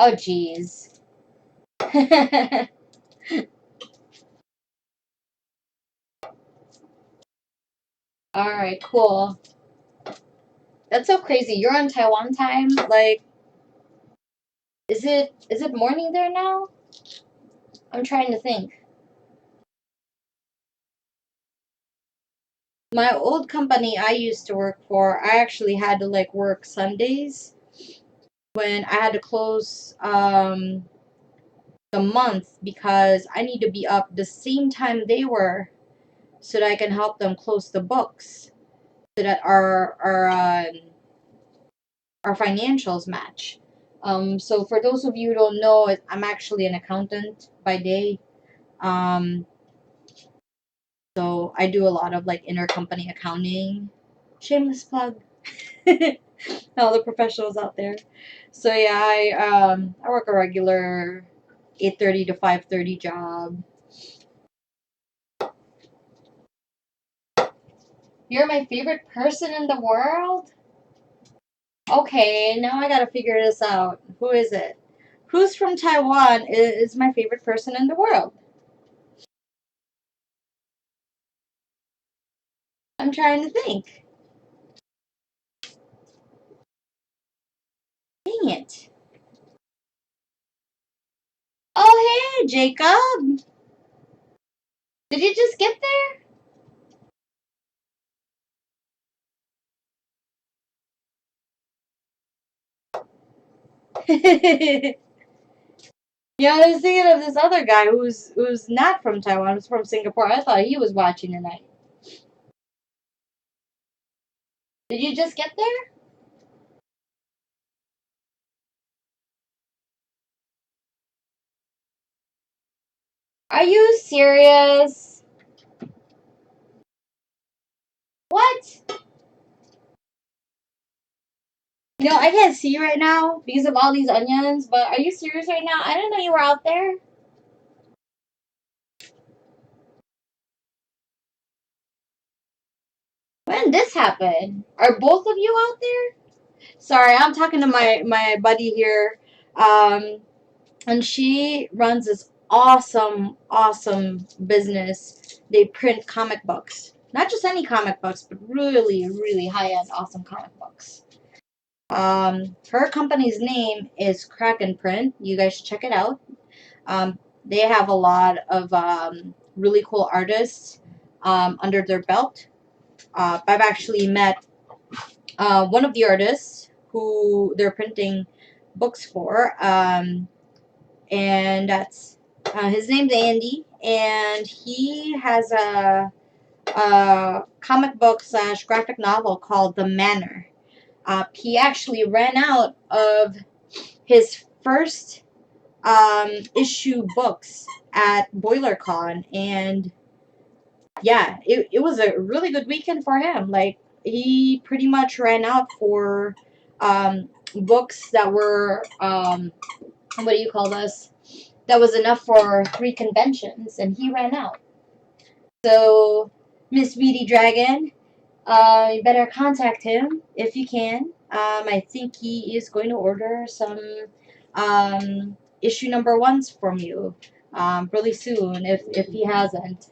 Oh, jeez. Alright, cool. That's so crazy. You're on Taiwan time? Like, is it morning there now? I'm trying to think. My old company I used to work for, I actually had to like work Sundays when I had to close the month because I need to be up the same time they were so that I can help them close the books so that our financials match. So for those of you who don't know, I'm actually an accountant by day. Um, so I do a lot of like intercompany accounting. Shameless plug. All the professionals out there. So yeah, I work a regular 8:30 to 5:30 job. You're my favorite person in the world? Okay, now I gotta figure this out. Who is it? Who's from Taiwan is my favorite person in the world? I'm trying to think. Dang it. Oh, hey, Jacob. Did you just get there? Yeah, I was thinking of this other guy who's not from Taiwan, who's from Singapore. I thought he was watching tonight. Did you just get there? Are you serious? What? No, I can't see you right now because of all these onions, but are you serious right now? I didn't know you were out there. When did this happen? Are both of you out there? Sorry, I'm talking to my buddy here. Um, and she runs this awesome business. They print comic books. Not just any comic books, but really high-end awesome comic books. Her company's name is Kraken Print. You guys should check it out. They have a lot of really cool artists under their belt. I've actually met one of the artists who they're printing books for, and that's his name's Andy, and he has a comic book slash graphic novel called The Manor. He actually ran out of his first issue books at BoilerCon, and yeah, it was a really good weekend for him. Like, he pretty much ran out for books that were, what do you call this? That was enough for 3 conventions, and he ran out. So, Miss Beady Dragon, you better contact him if you can. I think he is going to order some issue number ones from you really soon if he hasn't.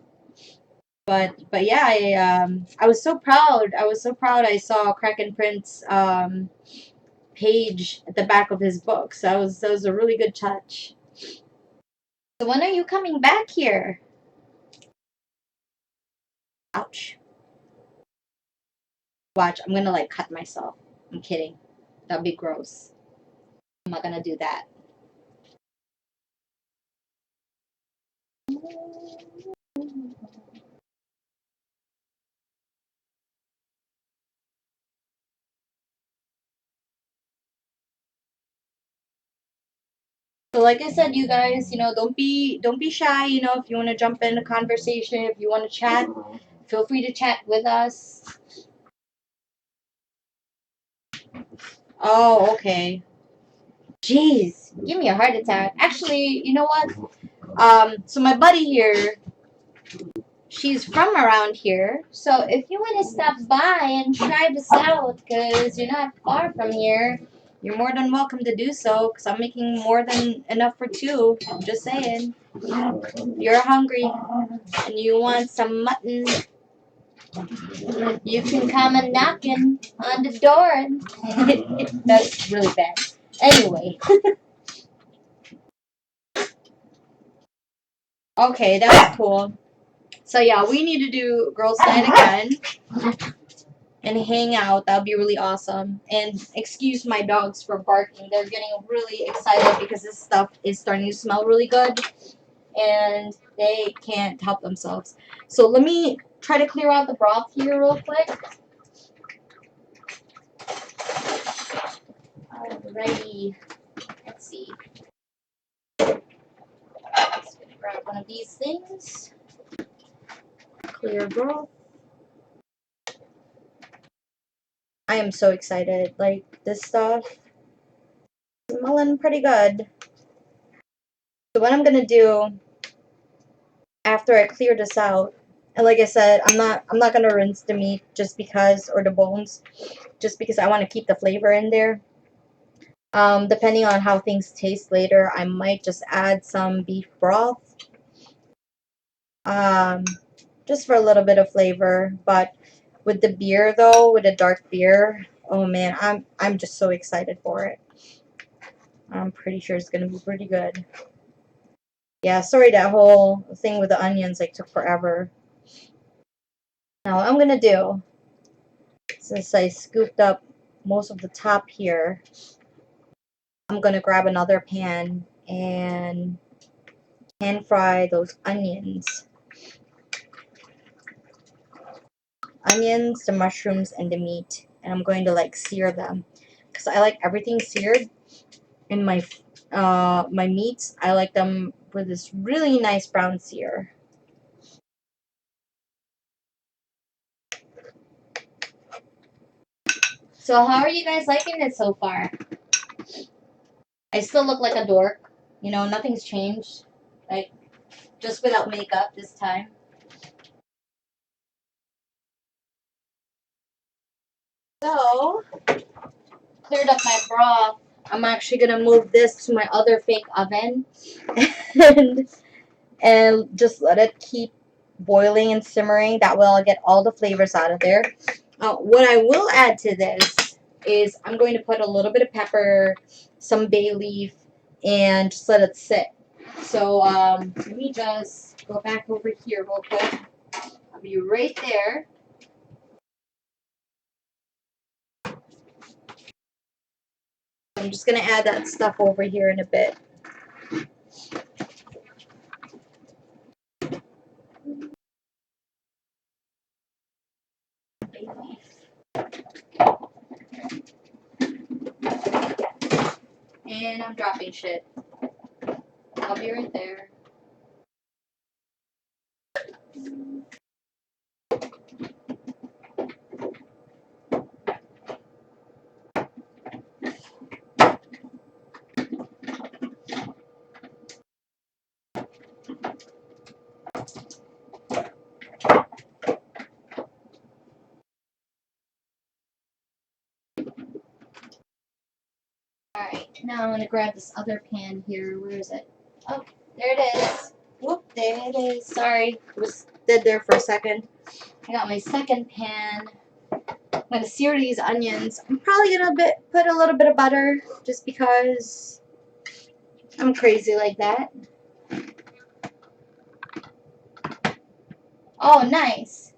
But yeah, I was so proud. I was so proud. I saw Kraken Print's page at the back of his book. So that was a really good touch. So when are you coming back here? Ouch. Watch, I'm gonna like cut myself. I'm kidding. That'd be gross. I'm not gonna do that. So like I said, you guys, don't be shy. If you want to jump in a conversation, if you want to chat, feel free to chat with us. Oh, okay. Jeez, give me a heart attack. Actually, you know what? So my buddy here, she's from around here. So if you want to stop by and try this out, because you're not far from here, you're more than welcome to do so, because I'm making more than enough for two. Just saying. You're hungry and you want some mutton, you can come and knocking on the door. That's really bad. Anyway. Okay, that's cool. So yeah, we need to do girls' night again and hang out. That would be really awesome. And excuse my dogs for barking. They're getting really excited because this stuff is starting to smell really good. And they can't help themselves. So let me try to clear out the broth here real quick. Alrighty. Let's see. Just gonna grab one of these things. Clear broth. I am so excited. Like, this stuff is smelling pretty good. So what I'm gonna do after I clear this out, and like I said, I'm not gonna rinse the meat just because, or the bones, just because I want to keep the flavor in there. Depending on how things taste later, I might just add some beef broth. Just for a little bit of flavor. But with the beer though, with the dark beer, oh man, I'm just so excited for it. I'm pretty sure it's gonna be pretty good. Yeah, sorry that whole thing with the onions like took forever. Now what I'm gonna do, since I scooped up most of the top here, I'm gonna grab another pan and pan fry those onions. Onions, the mushrooms, and the meat. And I'm going to like sear them. Because I like everything seared. And my meats, I like them with this really nice brown sear. So how are you guys liking it so far? I still look like a dork. You know, nothing's changed. Like, just without makeup this time. So, cleared up my broth. I'm actually going to move this to my other fake oven. and just let it keep boiling and simmering. That way I'll get all the flavors out of there. What I will add to this is I'm going to put a little bit of pepper, some bay leaf, and just let it sit. So let me just go back over here real quick. I'll be right there. I'm just going to add that stuff over here in a bit. Bay leaf. And I'm dropping shit. I'll be right there. Alright, now I'm going to grab this other pan here. Where is it? Oh, there it is. Whoop, there it is. Sorry, it was dead there for a second. I got my second pan. I'm going to sear these onions. I'm probably going to put a little bit of butter just because I'm crazy like that. Oh, nice.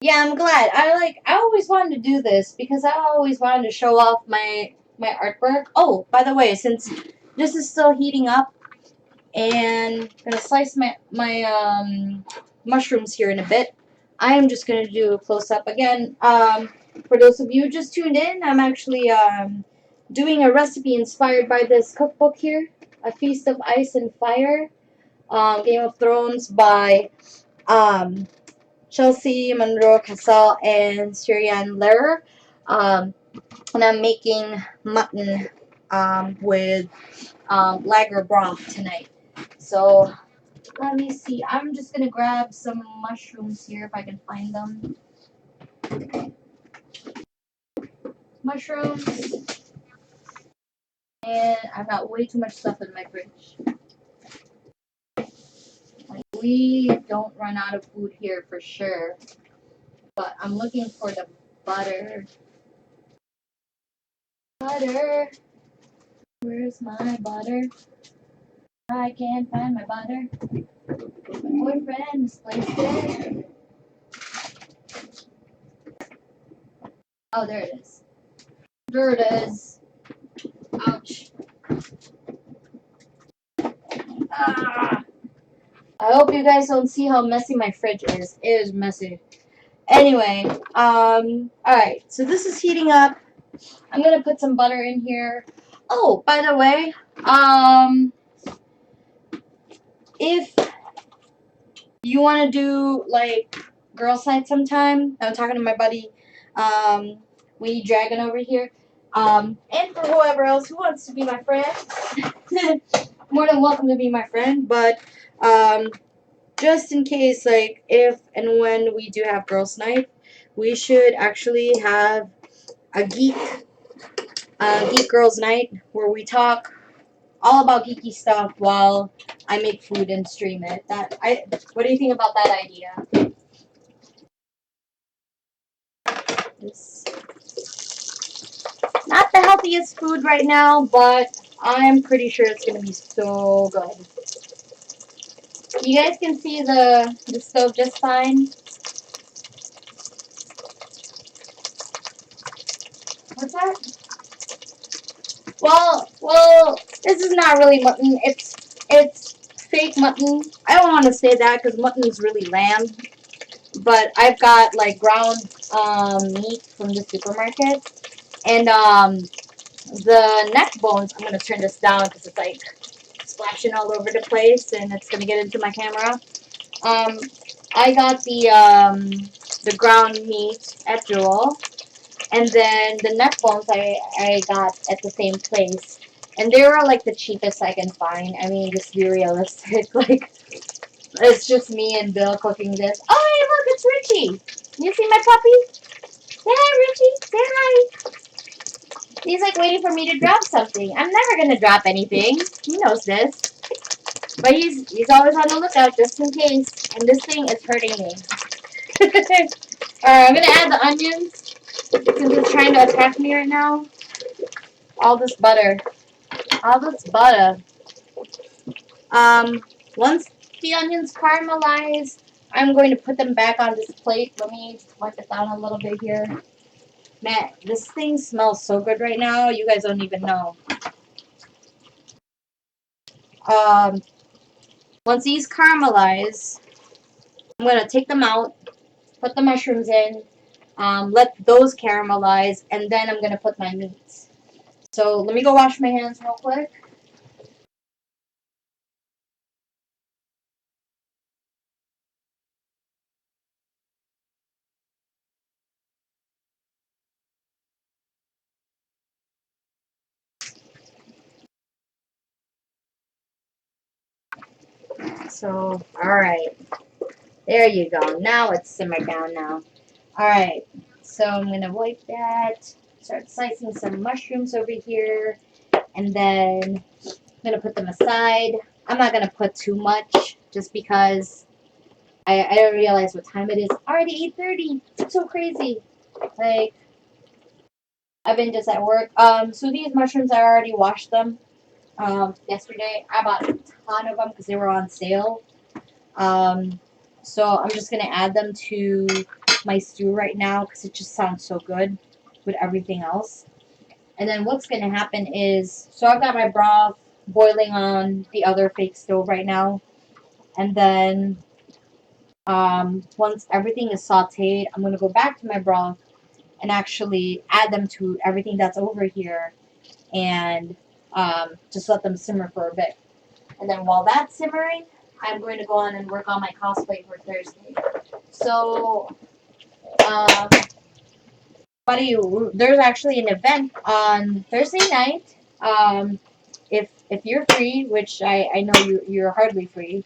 Yeah, I'm glad. I always wanted to do this because I always wanted to show off my artwork. Oh, by the way, since this is still heating up, and I'm gonna slice my mushrooms here in a bit. I am just gonna do a close up again. For those of you who just tuned in, I'm actually doing a recipe inspired by this cookbook here, A Feast of Ice and Fire, Game of Thrones by Chelsea, Monroe, Cassel, and Saraiann Lehrer. And I'm making mutton with lager broth tonight. So let me see. I'm just gonna grab some mushrooms here if I can find them. mushrooms, and I've got way too much stuff in my fridge. Like, we don't run out of food here for sure, but I'm looking for the butter. Butter. Where's my butter? I can't find my butter. My boyfriend misplaced it. Oh, there it is. There it is. Ouch. Ah. I hope you guys don't see how messy my fridge is. It is messy. Anyway, alright, so this is heating up. I'm gonna put some butter in here. Oh, by the way, if you want to do, like, girls' night sometime, I'm talking to my buddy, Wee Dragon over here, and for whoever else who wants to be my friend, more than welcome to be my friend, but, just in case, like, if and when we do have girls' night, we should actually have a geek girls' night where we talk all about geeky stuff while I make food and stream it. What do you think about that idea? It's not the healthiest food right now, but I'm pretty sure it's gonna be so good. You guys can see the stove just fine. What's that? Well, this is not really mutton. It's fake mutton. I don't want to say that because mutton is really lamb. But I've got like ground meat from the supermarket, and the neck bones. I'm gonna turn this down because it's like splashing all over the place, and it's gonna get into my camera. Um, I got the ground meat at Jewel, and then the neck bones I got at the same place. And they were like the cheapest I can find. I mean, just be realistic. Like, it's just me and Bill cooking this. Oh, hey, look, it's Richie. You see my puppy? Say hi, Richie. Say hi. He's like waiting for me to drop something. I'm never gonna drop anything. He knows this. But he's always on the lookout just in case. And this thing is hurting me. Alright, I'm gonna add the onions since it's trying to attack me right now. All this butter. All this butter. Once the onions caramelize, I'm going to put them back on this plate. Let me wipe it down a little bit here. Man, this thing smells so good right now. You guys don't even know. Um, Once these caramelize, I'm going to take them out, put the mushrooms in, let those caramelize, and then I'm going to put my meats. So let me go wash my hands real quick. So, alright. There you go. Now it's simmered down now. Alright. So I'm going to wipe that. Start slicing some mushrooms over here. And then I'm going to put them aside. I'm not going to put too much just because I don't realize what time it is. Already 8:30. It's so crazy. Like, I've been just at work. So these mushrooms, I already washed them yesterday. I bought a ton of them because they were on sale. So I'm just going to add them to my stew right now because it just sounds so good with everything else. And then what's going to happen is, so I've got my broth boiling on the other fake stove right now. And then once everything is sauteed, I'm going to go back to my broth and actually add them to everything that's over here and just let them simmer for a bit. And then while that's simmering, I'm going to go on and work on my cosplay for Thursday. So, buddy, there's actually an event on Thursday night. If you're free, which I know you're hardly free,